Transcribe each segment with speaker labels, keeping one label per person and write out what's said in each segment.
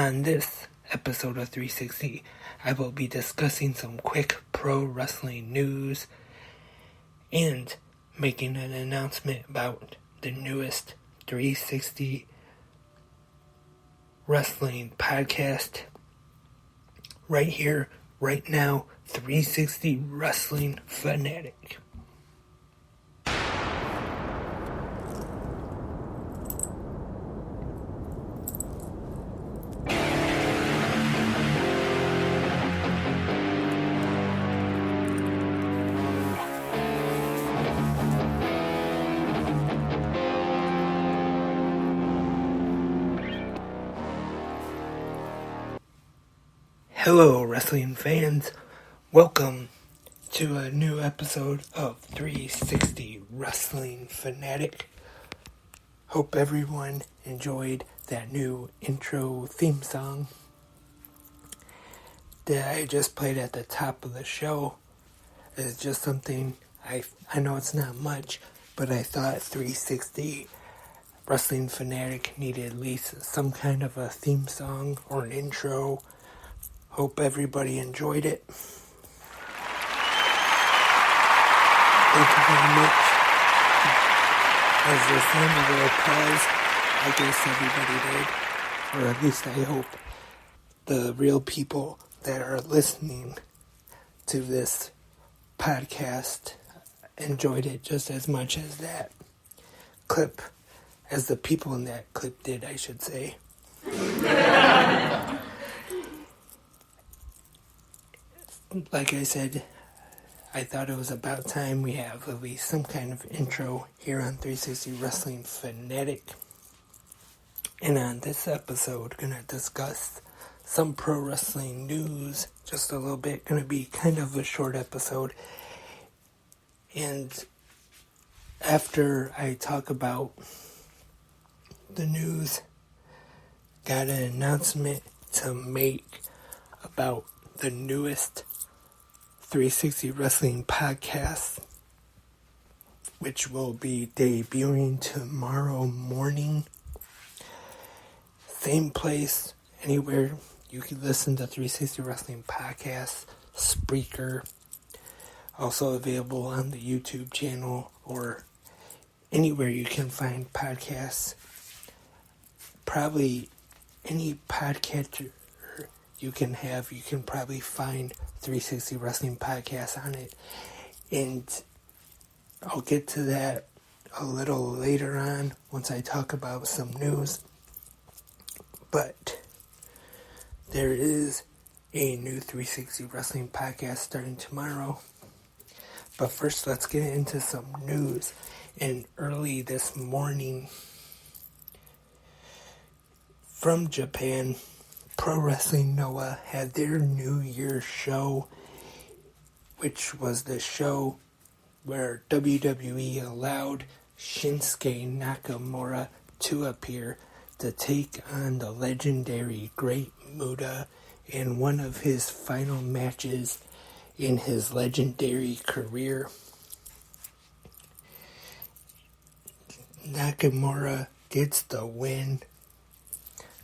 Speaker 1: On this episode of 360, I will be discussing some quick pro wrestling news and making an announcement about the newest 360 wrestling podcast. Right here, right now, 360 Wrestling Fanatic. Hello, wrestling fans. Welcome to a new episode of 360 Wrestling Fanatic. Hope everyone enjoyed that new intro theme song that I just played at the top of the show. It's just something, I know it's not much, but I thought 360 Wrestling Fanatic needed at least some kind of a theme song or an intro. Hope everybody enjoyed it. Thank you very much. As the sound of the applause, I guess everybody did. Or at least I hope the real people that are listening to this podcast enjoyed it just as much as that clip, as the people in that clip did, I should say. Like I said, I thought it was about time we have at least some kind of intro here on 360 Wrestling Fanatic. And on this episode, going to discuss some pro wrestling news, just a little bit. Going to be kind of a short episode. And after I talk about the news, got an announcement to make about the newest 360 Wrestling podcast, which will be debuting tomorrow morning. Same place, anywhere you can listen to 360 Wrestling podcast, Spreaker, also available on the YouTube channel or anywhere you can find podcasts. Probably any podcatcher you can probably find 360 Wrestling Podcast on it. And I'll get to that a little later on once I talk about some news. But there is a new 360 Wrestling Podcast starting tomorrow. But first, let's get into some news. And early this morning from Japan, Pro Wrestling Noah had their New Year's show, which was the show where WWE allowed Shinsuke Nakamura to appear to take on the legendary Great Muta in one of his final matches in his legendary career. Nakamura gets the win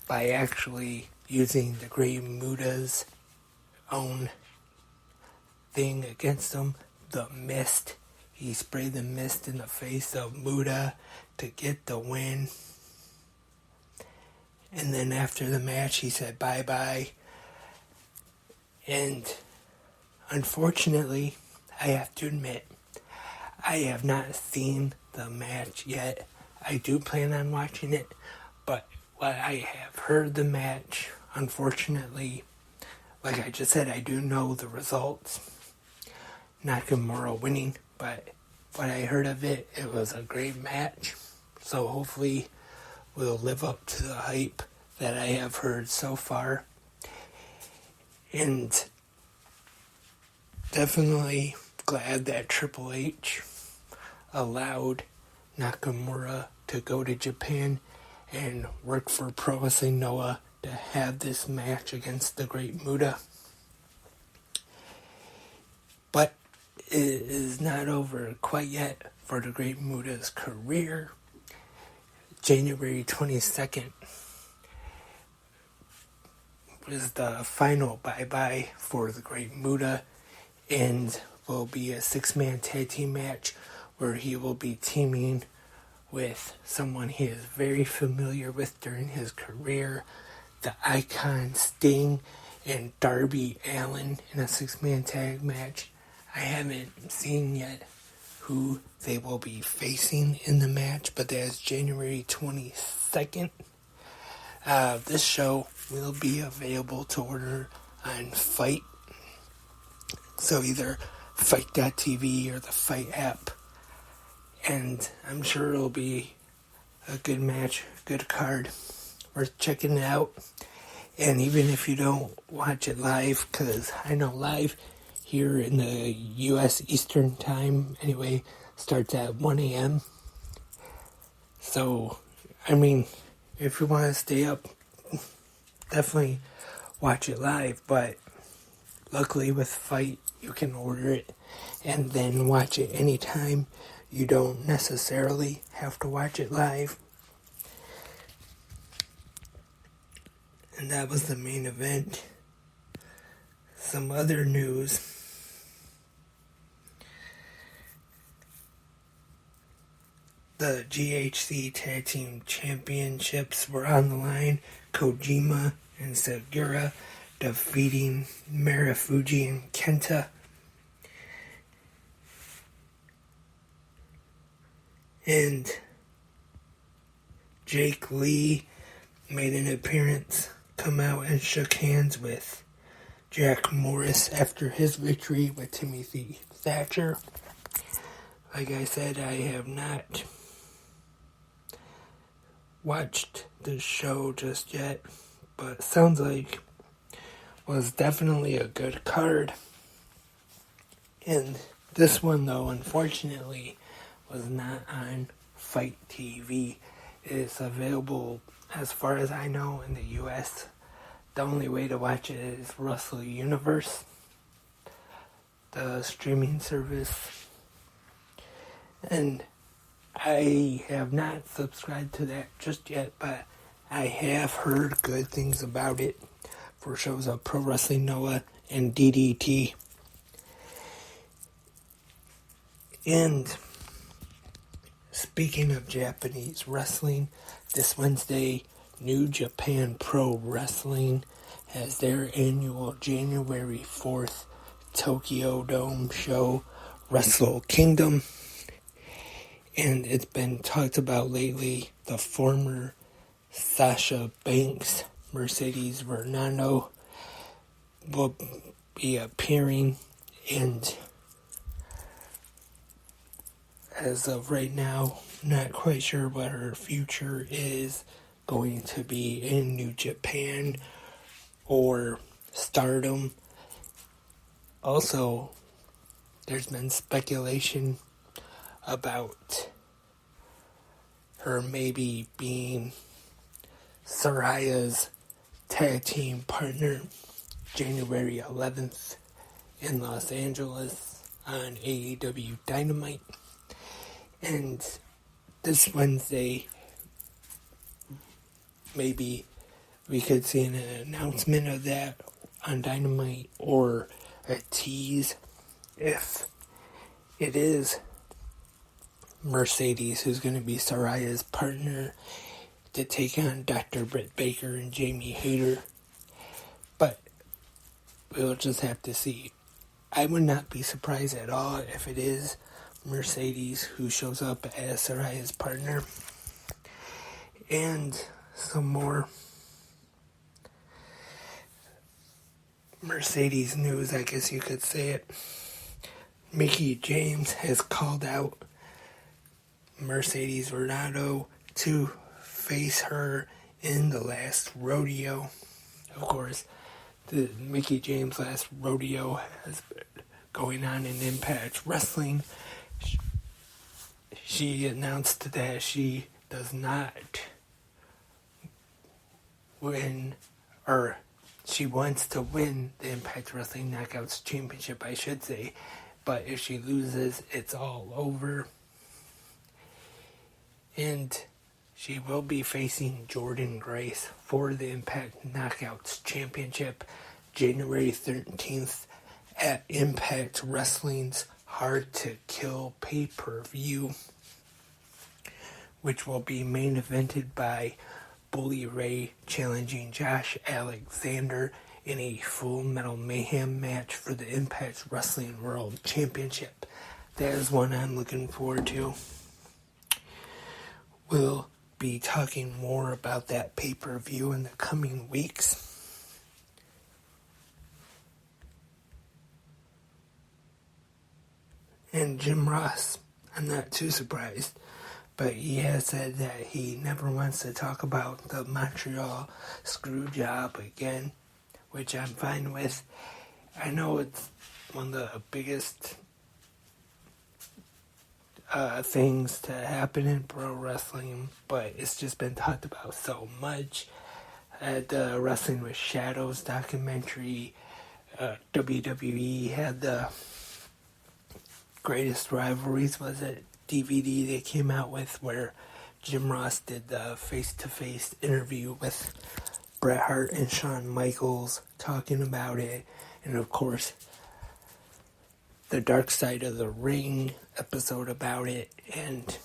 Speaker 1: by actually using the Great Muta's own thing against him, the mist. He sprayed the mist in the face of Muta to get the win. And then after the match, he said bye-bye. And unfortunately, I have to admit, I have not seen the match yet. I do plan on watching it, but what I have heard the match, unfortunately, like I just said, I do know the results. Nakamura winning, but what I heard of it, it was a great match. So hopefully we'll live up to the hype that I have heard so far. And definitely glad that Triple H allowed Nakamura to go to Japan and work for Pro Wrestling Noah to have this match against the Great Muta. But it is not over quite yet for the Great Muta's career. January 22nd, was the final bye-bye for the Great Muta, and will be a 6-man tag team match where he will be teaming with someone he is very familiar with during his career, the Icon Sting and Darby Allin in a 6-man tag match. I haven't seen yet who they will be facing in the match, but that is January 22nd. This show will be available to order on Fight, so either Fight.tv or the Fight app, and I'm sure it'll be a good match, good card, worth checking it out. And even if you don't watch it live, because I know live here in the U.S. Eastern Time, anyway, starts at 1 a.m. So, I mean, if you want to stay up, definitely watch it live. But luckily with Fight, you can order it and then watch it anytime. You don't necessarily have to watch it live. And that was the main event. Some other news. The GHC Tag Team Championships were on the line. Kojima and Segura defeating Marufuji and Kenta. And Jake Lee made an appearance, come out and shook hands with Jack Morris after his victory with Timothy Thatcher. Like I said, I have not watched the show just yet, but sounds like was definitely a good card. And this one, though, unfortunately, was not on Fight TV. It is available, as far as I know, in the U.S. The only way to watch it is Wrestle Universe, the streaming service. And I have not subscribed to that just yet, but I have heard good things about it for shows of Pro Wrestling Noah and DDT. And speaking of Japanese wrestling, this Wednesday, New Japan Pro Wrestling has their annual January 4th Tokyo Dome show, Wrestle Kingdom. And it's been talked about lately, the former Sasha Banks, Mercedes Varnado, will be appearing, and as of right now, not quite sure what her future is going to be in New Japan or Stardom. Also, there's been speculation about her maybe being Saraya's tag team partner January 11th in Los Angeles on AEW Dynamite. And this Wednesday, maybe we could see an announcement of that on Dynamite, or a tease if it is Mercedes who's going to be Saraya's partner to take on Dr. Britt Baker and Jamie Hayter. But we'll just have to see. I would not be surprised at all if it is Mercedes who shows up as Saraya's partner. And some more Mercedes news, I guess you could say it. Mickie James has called out Mercedes Varnado to face her in the last rodeo. Of course, the Mickie James last rodeo has been going on in Impact Wrestling. She announced that she does not win, or she wants to win the Impact Wrestling Knockouts Championship, I should say. But if she loses, it's all over. And She will be facing Jordan Grace for the Impact Knockouts Championship January 13th at Impact Wrestling's Hard to Kill pay-per-view, which will be main evented by Bully Ray challenging Josh Alexander in a Full Metal Mayhem match for the Impact Wrestling World Championship. That is one I'm looking forward to. We'll be talking more about that pay-per-view in the coming weeks. And Jim Ross, I'm not too surprised, but he has said that he never wants to talk about the Montreal screw job again, which I'm fine with. I know it's one of the biggest things to happen in pro wrestling, but it's just been talked about so much. At the Wrestling with Shadows documentary, WWE had the Greatest Rivalries, was it DVD they came out with, where Jim Ross did the face-to-face interview with Bret Hart and Shawn Michaels talking about it, and of course the Dark Side of the Ring episode about it, and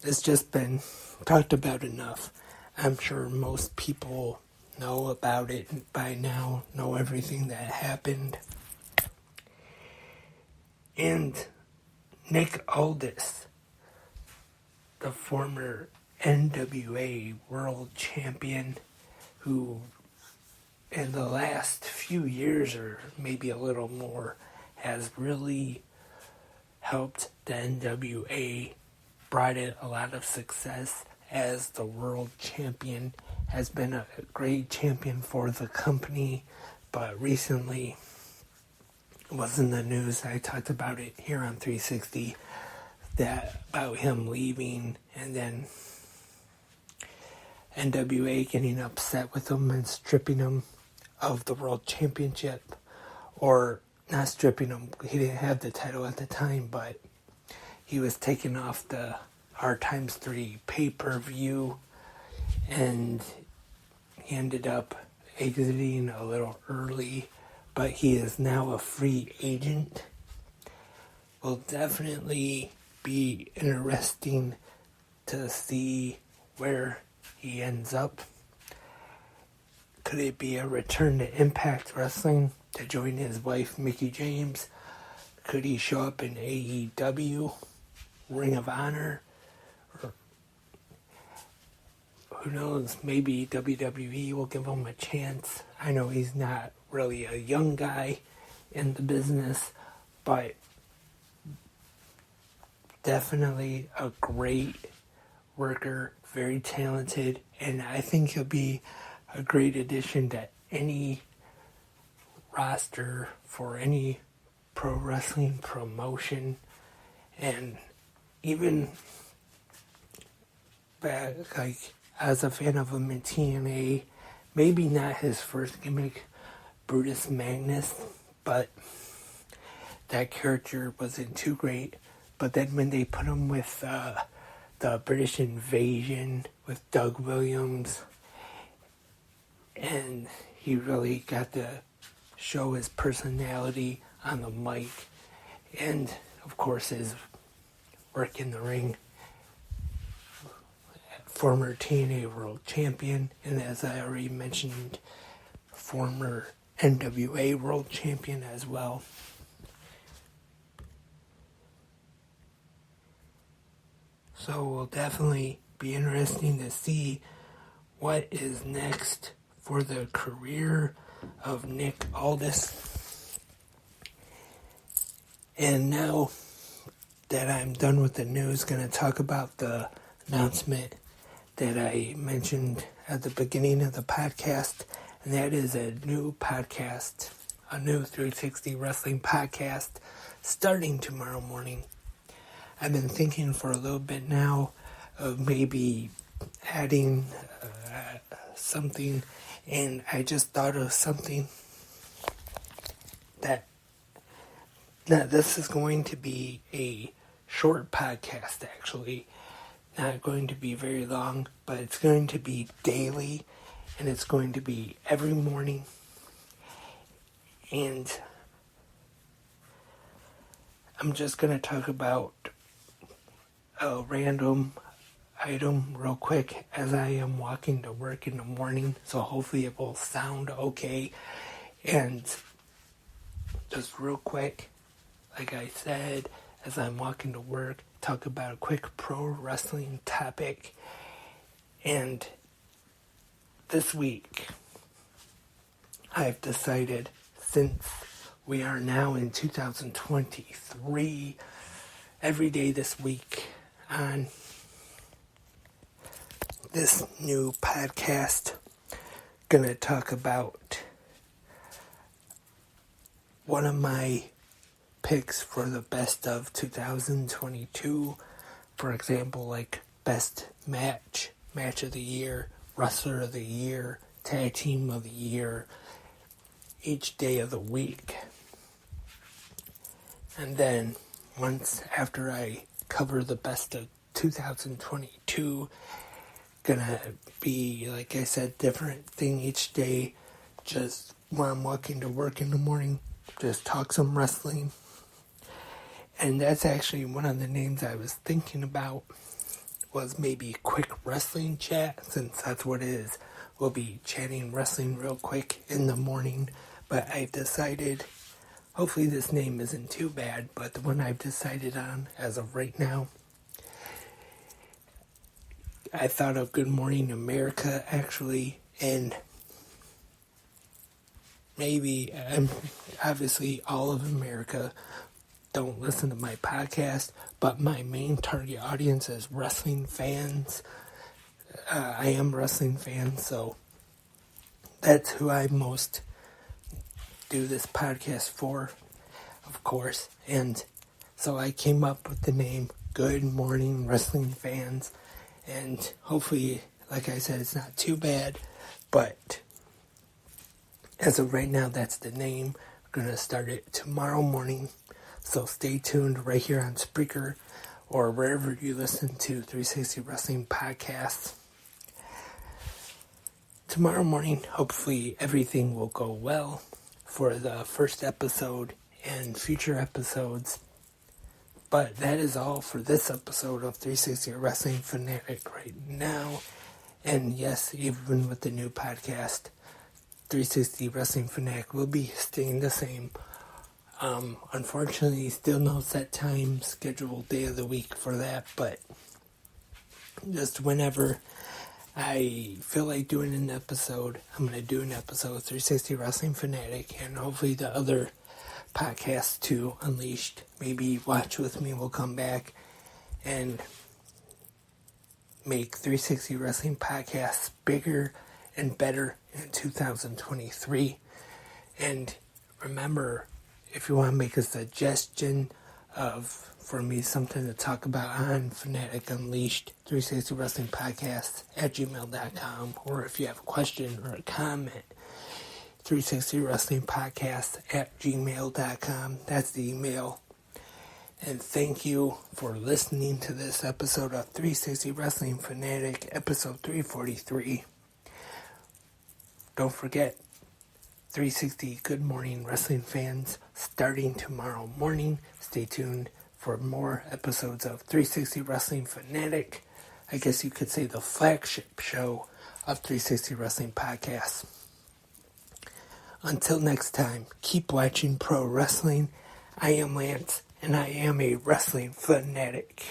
Speaker 1: it's just been talked about enough. I'm sure most people know about it by now, know everything that happened. And Nick Aldis, the former NWA World Champion, who in the last few years, or maybe a little more, has really helped the NWA, brought it a lot of success as the world champion, has been a great champion for the company, but recently it was in the news, I talked about it here on 360, that about him leaving, and then NWA getting upset with him and stripping him of the world championship, or not stripping him, he didn't have the title at the time, but he was taken off the Hard Times 3 pay-per-view, and he ended up exiting a little early, but he is now a free agent. Will definitely be interesting to see where he ends up. Could it be a return to Impact Wrestling to join his wife Mickie James? Could he show up in AEW, Ring of Honor? Or who knows, maybe WWE will give him a chance. I know he's not really a young guy in the business, but definitely a great worker, very talented, and I think he'll be a great addition to any roster for any pro wrestling promotion. And even back, like, as a fan of him in TNA, maybe not his first gimmick, Brutus Magnus, but that character wasn't too great. But then when they put him with the British Invasion with Doug Williams, and he really got to show his personality on the mic, and of course his work in the ring. Former TNA World Champion, and as I already mentioned, former NWA World Champion as well. So it will definitely be interesting to see what is next for the career of Nick Aldis. And now that I'm done with the news, going to talk about the announcement that I mentioned at the beginning of the podcast, and that is a new podcast, a new 360 Wrestling podcast, starting tomorrow morning. I've been thinking for a little bit now of maybe adding something, and I just thought of something that this is going to be a short podcast, actually. not going to be very long, but it's going to be daily, and it's going to be every morning. And I'm just going to talk about a random item real quick as I am walking to work in the morning, so hopefully it will sound okay. And just real quick, like I said, as I'm walking to work, talk about a quick pro wrestling topic. And this week, I've decided, since we are now in 2023, every day this week on this new podcast, gonna talk about one of my picks for the best of 2022. For example, like best match of the year, wrestler of the year, tag team of the year, each day of the week. And then once after I cover the best of 2022, gonna be, like I said, different thing each day. Just when I'm walking to work in the morning, just talk some wrestling. And that's actually one of the names I was thinking about, was maybe quick wrestling chat, since that's what it is. We'll be chatting wrestling real quick in the morning. But I've decided, hopefully this name isn't too bad, but the one I've decided on as of right now, I thought of Good Morning America, actually, and maybe, obviously all of America don't listen to my podcast, but my main target audience is wrestling fans. I am wrestling fans, so that's who I most do this podcast for, of course. And so I came up with the name Good Morning Wrestling Fans, and hopefully, like I said, it's not too bad, but as of right now, that's the name. We're going to start it tomorrow morning. So stay tuned right here on Spreaker or wherever you listen to 360 Wrestling Podcasts. Tomorrow morning, hopefully everything will go well for the first episode and future episodes. But that is all for this episode of 360 Wrestling Fanatic right now. And yes, even with the new podcast, 360 Wrestling Fanatic will be staying the same. Unfortunately, still no set time, scheduled day of the week for that, but just whenever I feel like doing an episode, I'm going to do an episode of 360 Wrestling Fanatic, and hopefully the other podcasts too, Unleashed, maybe Watch With Me will come back and make 360 Wrestling Podcasts bigger and better in 2023. And remember, if you want to make a suggestion for me something to talk about on Fanatic Unleashed 360 Wrestling Podcast at gmail.com, or if you have a question or a comment, 360 Wrestling Podcast at gmail.com. That's the email. And thank you for listening to this episode of 360 Wrestling Fanatic, episode 343. Don't forget, 360 Good Morning Wrestling fans, starting tomorrow morning. Stay tuned for more episodes of 360 Wrestling Fanatic. I guess you could say the flagship show of 360 Wrestling Podcasts. Until next time, keep watching pro wrestling. I am Lance, and I am a wrestling fanatic.